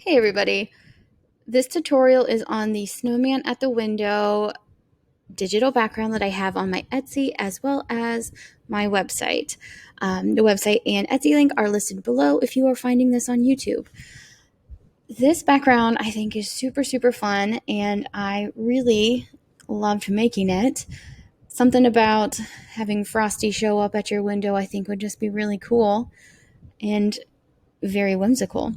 Hey everybody, this tutorial is on the snowman at the window digital background that I have on my Etsy as well as my website. The website and Etsy link are listed below if you are finding this on YouTube. This background I think is super fun and I really loved making it. Something about having Frosty show up at your window I think would just be really cool and very whimsical.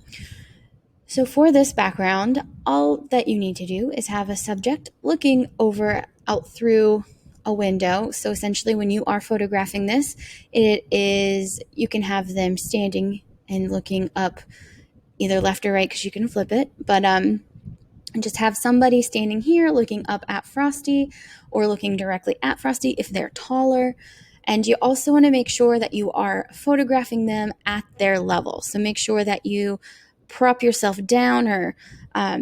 So for this background, all that you need to do is have a subject looking over out through a window. So essentially when you are photographing this, you can have them standing and looking up either left or right because you can flip it, but just have somebody standing here looking up at Frosty or looking directly at Frosty if they're taller. And you also want to make sure that you are photographing them at their level. So make sure that you prop yourself down or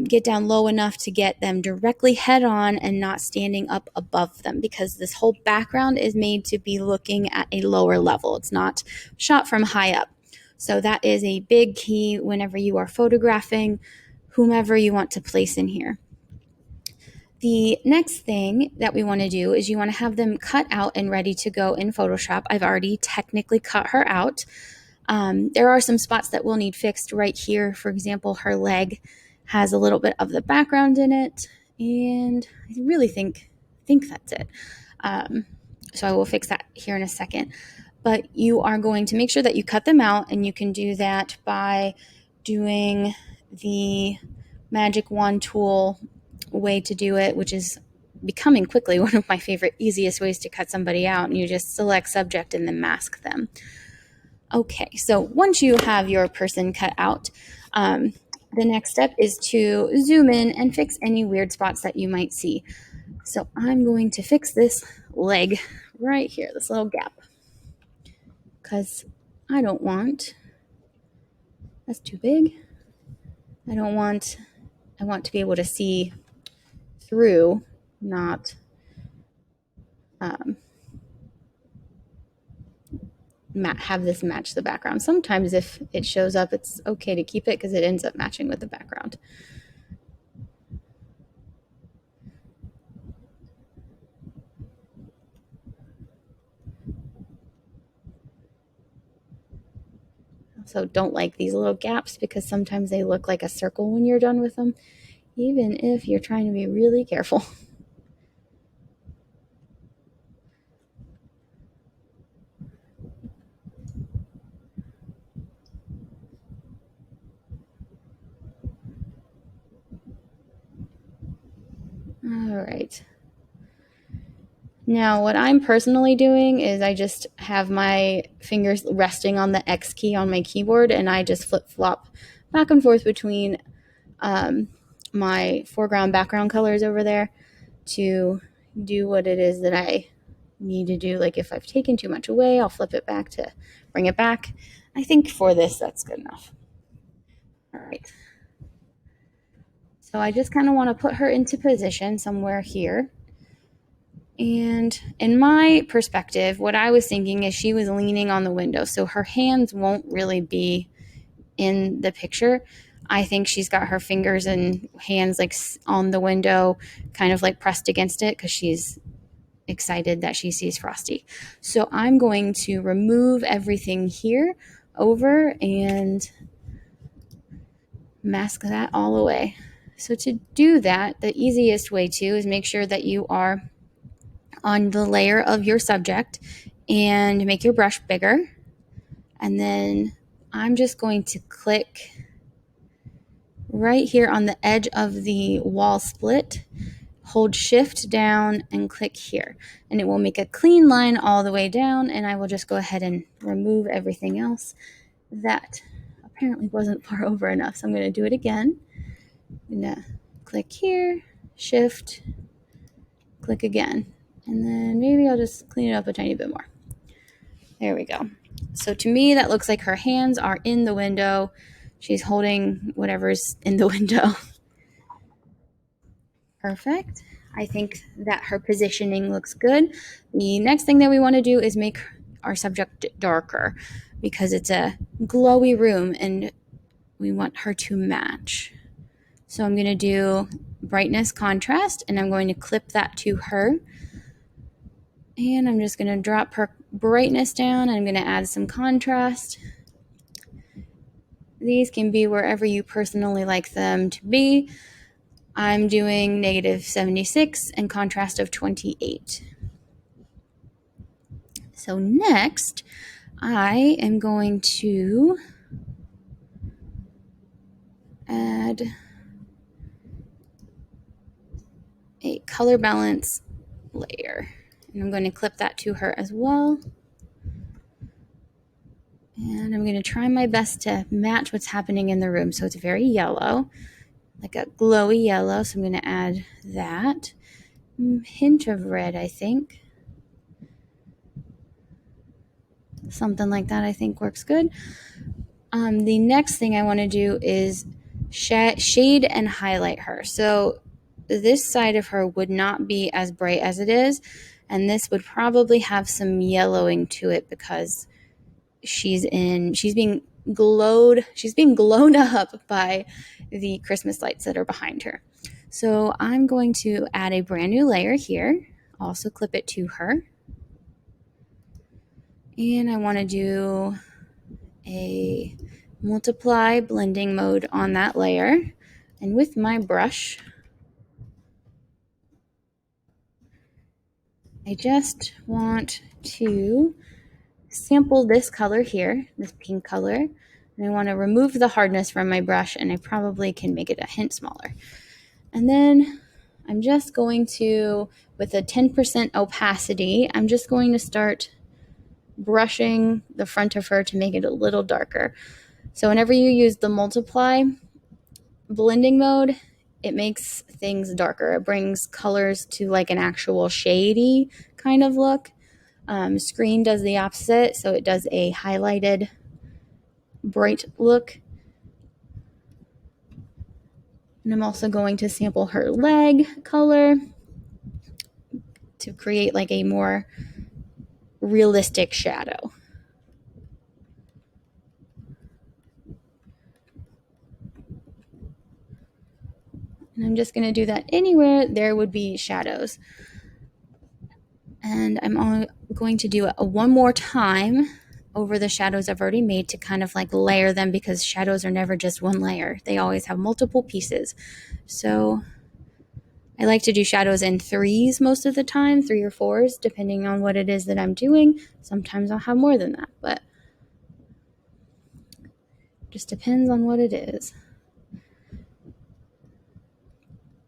get down low enough to get them directly head on and not standing up above them, because this whole background is made to be looking at a lower level. It's not shot from high up. So that is a big key whenever you are photographing whomever you want to place in here. The next thing that we want to do is you want to have them cut out and ready to go in Photoshop. I've already technically cut her out. There are some spots that will need fixed right here. For example, her leg has a little bit of the background in it, and I really think that's it. So I will fix that here in a second. But you are going to make sure that you cut them out, and you can do that by doing the magic wand tool way to do it, which is becoming quickly one of my favorite, easiest ways to cut somebody out. And you just select subject and then mask them. Okay, so once you have your person cut out, the next step is to zoom in and fix any weird spots that you might see. So I'm going to fix this leg right here, this little gap, because I want that's too big. I want to be able to see through, not have this match the background. Sometimes if it shows up, it's okay to keep it because it ends up matching with the background. Also don't like these little gaps because sometimes they look like a circle when you're done with them, even if you're trying to be really careful. All right. Now, what I'm personally doing is I just have my fingers resting on the X key on my keyboard, and I just flip-flop back and forth between my foreground background colors over there to do what it is that I need to do. Like if I've taken too much away, I'll flip it back to bring it back. I think for this, that's good enough. All right. So I just kind of want to put her into position somewhere here. And in my perspective, what I was thinking is she was leaning on the window, so her hands won't really be in the picture. I think she's got her fingers and hands like on the window, kind of like pressed against it because she's excited that she sees Frosty. So I'm going to remove everything here over and mask that all away. So to do that, the easiest way to is make sure that you are on the layer of your subject and make your brush bigger. And then I'm just going to click right here on the edge of the wall split, hold shift down and click here, and it will make a clean line all the way down. And I will just go ahead and remove everything else that apparently wasn't far over enough. So I'm going to do it again. I'm going to click here, shift, click again. And then maybe I'll just clean it up a tiny bit more. There we go. So to me, that looks like her hands are in the window. She's holding whatever's in the window. Perfect. I think that her positioning looks good. The next thing that we want to do is make our subject darker because it's a glowy room, and we want her to match. So I'm going to do brightness contrast, and I'm going to clip that to her. And I'm just going to drop her brightness down, and I'm going to add some contrast. These can be wherever you personally like them to be. I'm doing -76 and contrast of 28. So next, I am going to add a color balance layer. And I'm going to clip that to her as well. And I'm going to try my best to match what's happening in the room. So it's very yellow, like a glowy yellow. So I'm going to add that. Hint of red, I think. Something like that I think works good. The next thing I want to do is shade and highlight her. So this side of her would not be as bright as it is, and this would probably have some yellowing to it because she's being glown up by the Christmas lights that are behind her. So I'm going to add a brand new layer here, also clip it to her. And I want to do a multiply blending mode on that layer. And with my brush, I just want to sample this color here, this pink color. And I want to remove the hardness from my brush, and I probably can make it a hint smaller. And then I'm just going to, with a 10% opacity, I'm just going to start brushing the front of her to make it a little darker. So whenever you use the multiply blending mode, it makes things darker. It brings colors to like an actual shady kind of look. Screen does the opposite, so it does a highlighted bright look. And I'm also going to sample her leg color to create like a more realistic shadow. And I'm just going to do that anywhere there would be shadows. And I'm going to do it one more time over the shadows I've already made to kind of like layer them, because shadows are never just one layer. They always have multiple pieces. So I like to do shadows in threes most of the time, 3 or 4s, depending on what it is that I'm doing. Sometimes I'll have more than that, but just depends on what it is.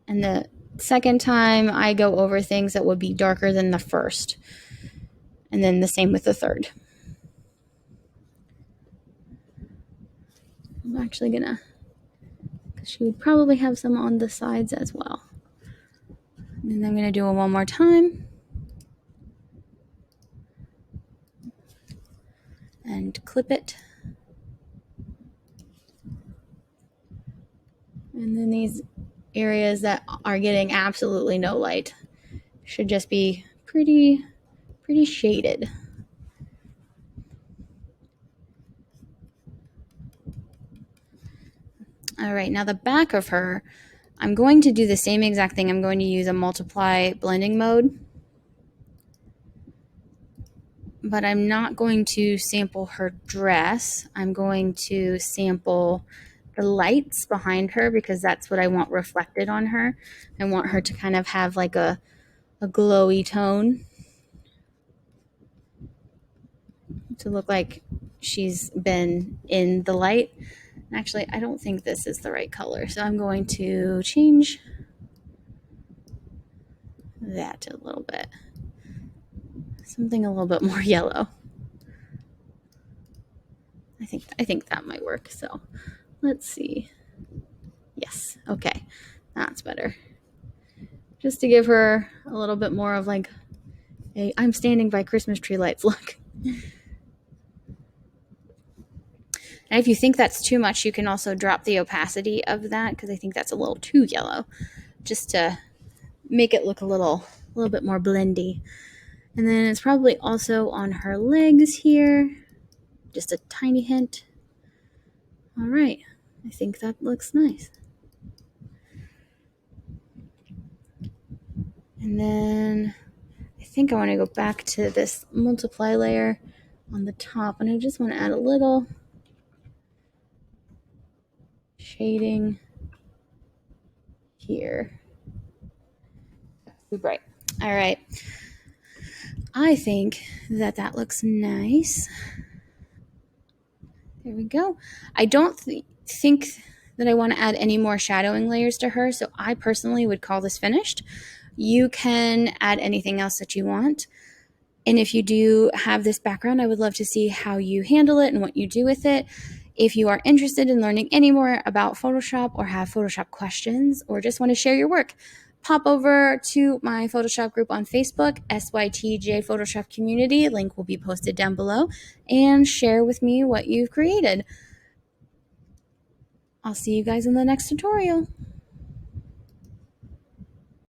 And the second time I go over things that would be darker than the first. And then the same with the third. I'm actually gonna, because she would probably have some on the sides as well. And then I'm gonna do it one more time. And clip it. And then these areas that are getting absolutely no light should just be pretty shaded. All right, now the back of her, I'm going to do the same exact thing. I'm going to use a multiply blending mode, but I'm not going to sample her dress. I'm going to sample the lights behind her, because that's what I want reflected on her. I want her to kind of have like a glowy tone, to look like she's been in the light. Actually, I don't think this is the right color, so I'm going to change that a little bit. Something a little bit more yellow. I think that might work. So let's see. Yes, okay, that's better. Just to give her a little bit more of like a I'm standing by Christmas tree lights look. And if you think that's too much, you can also drop the opacity of that, because I think that's a little too yellow, just to make it look a little bit more blendy. And then it's probably also on her legs here. Just a tiny hint. All right. I think that looks nice. And then I think I want to go back to this multiply layer on the top, and I just want to add a little shading here. Too bright. All right. I think that looks nice. There we go. I don't think that I want to add any more shadowing layers to her, so I personally would call this finished. You can add anything else that you want. And if you do have this background, I would love to see how you handle it and what you do with it. If you are interested in learning any more about Photoshop or have Photoshop questions or just want to share your work, pop over to my Photoshop group on Facebook, SYTJ Photoshop Community. Link will be posted down below, and share with me what you've created. I'll see you guys in the next tutorial.